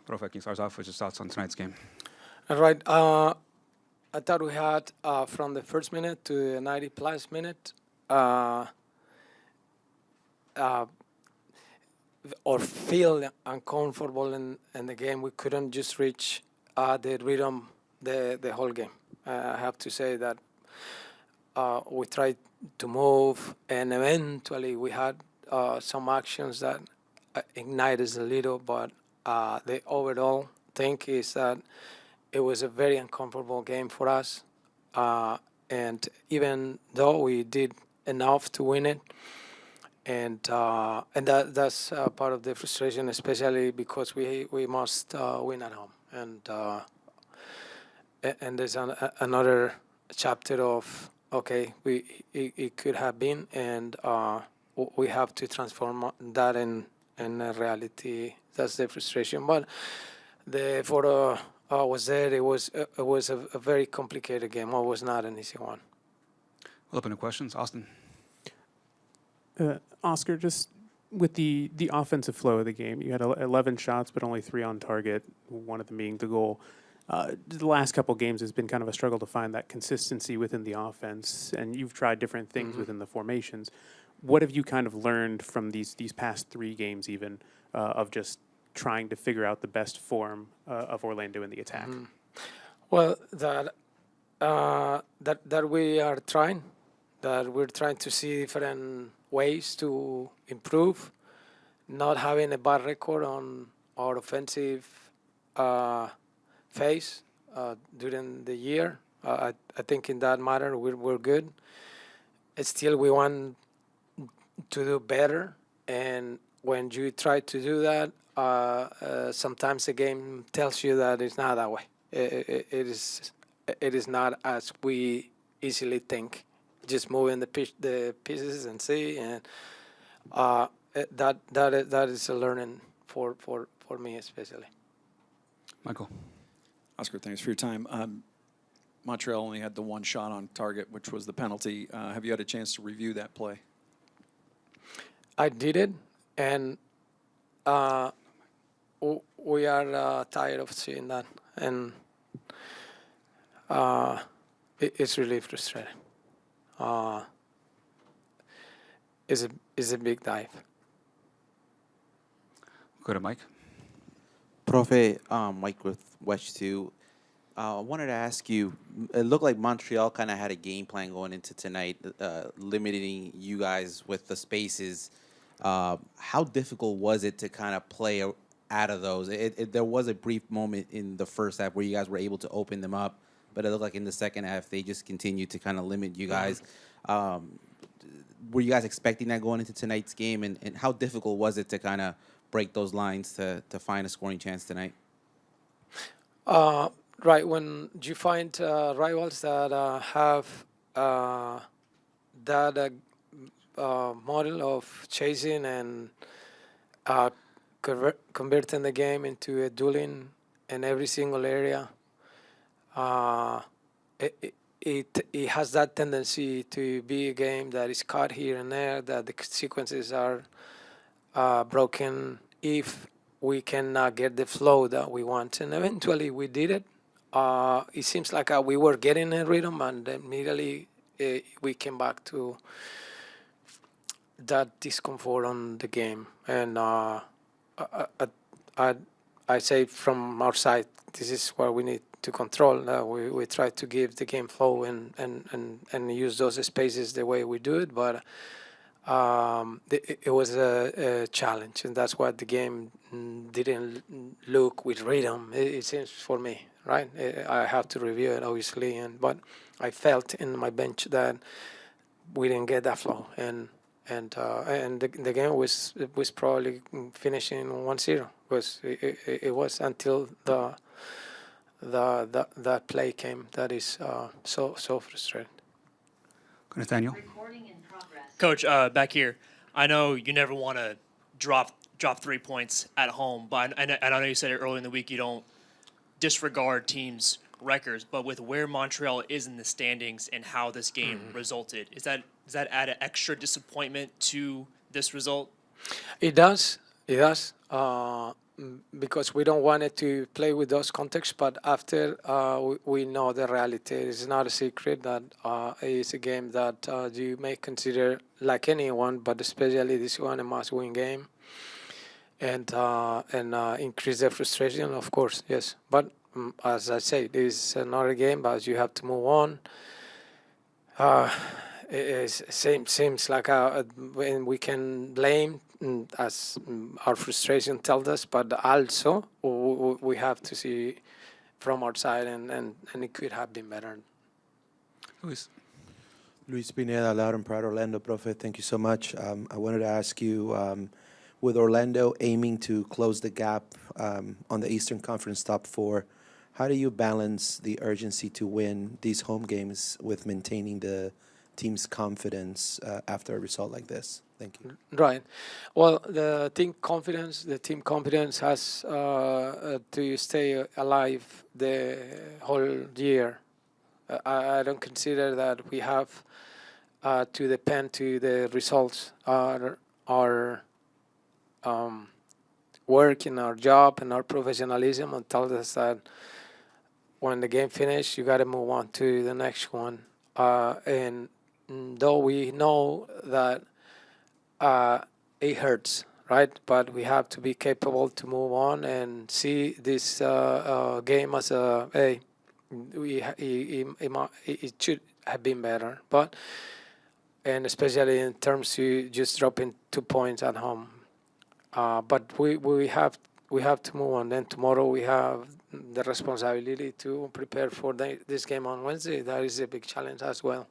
Profe, can you start off with your thoughts on tonight's game? All right. I thought we had from the first minute to the 90 plus minute, or feel uncomfortable in the game. We couldn't just reach the rhythm the whole game. I have to say that we tried to move, and eventually we had some actions that ignited us a little, but the overall thing is that it was a very uncomfortable game for us. And even though we did enough to win it, and that's part of the frustration, especially because we must win at home, and there's another chapter of okay, it could have been, and we have to transform that in a reality. That's the frustration, but the photo was there. It was a very complicated game. It was not an easy one. We'll open to questions. Austin. Oscar, just with the offensive flow of the game, you had 11 shots, but only 3 on target, one of them being the goal. The last couple games has been kind of a struggle to find that consistency within the offense, and you've tried different things within the formations. What have you kind of learned from these past 3 games, even of just trying to figure out the best form of Orlando in the attack? Well, that we are trying, that we're trying to see different ways to improve, not having a bad record on our offensive phase during the year. I think in that matter we're good. Still, we want to do better, and when you try to do that, sometimes the game tells you that it's not that way. It is not as we easily think. Just moving the pieces and see, and that is a learning for me especially. Michael. Oscar, thanks for your time. Montreal only had the 1 shot on target, which was the penalty. Have you had a chance to review that play? I did it, and we are tired of seeing that, and it's really frustrating. Is a big dive. Go to Mike. Profe, Mike with West 2. I wanted to ask you, it looked like Montreal kind of had a game plan going into tonight, limiting you guys with the spaces. How difficult was it to kind of play out of those? There was a brief moment in the first half where you guys were able to open them up, but it looked like in the second half they just continued to kind of limit you guys. Were you guys expecting that going into tonight's game, and how difficult was it to kind of break those lines to find a scoring chance tonight? Right, when you find rivals that have that model of chasing and converting the game into a dueling in every single area, it has that tendency to be a game that is caught here and there, that the sequences are broken if we cannot get the flow that we want. And eventually we did it. It seems like we were getting a rhythm, and immediately we came back to that discomfort on the game. And I say from our side, this is what we need to control. We try to give the game flow and use those spaces the way we do it, but it was a challenge, and that's why the game didn't look with rhythm. It seems for me, right? I have to review it obviously, but I felt in my bench that we didn't get that flow, and the game was probably finishing 1-0. It was until that play came that is so frustrating. Go to Daniel. Coach, back here, I know you never want to drop 3 points at home, but I know you said it earlier in the week you don't disregard teams' records, but with where Montreal is in the standings and how this game resulted, does that add an extra disappointment to this result? It does. because we don't want it to play with those contexts. But after we know the reality, it's not a secret that it's a game that you may consider like anyone, but especially this one a must-win game, and increase the frustration, of course, yes. But as I say, this is another game, but you have to move on. Seems like when we can blame as our frustration tells us, but also we have to see from our side, and it could have been better. Luis. Luis Pineda, Loud and Proud Orlando, Profe. Thank you so much. I wanted to ask you, with Orlando aiming to close the gap on the Eastern Conference top four, how do you balance the urgency to win these home games with maintaining the team's confidence after a result like this? Thank you. Right. Well, the team confidence has to stay alive the whole year. I don't consider that we have to depend to the results. Our work in our job and our professionalism and tells us that when the game finishes, you got to move on to the next one. And though we know that it hurts, right? But we have to be capable to move on and see this game as it should have been better. But and especially in terms of just dropping 2 points at home. But we have to move on. Then tomorrow we have the responsibility to prepare for this game on Wednesday. That is a big challenge as well.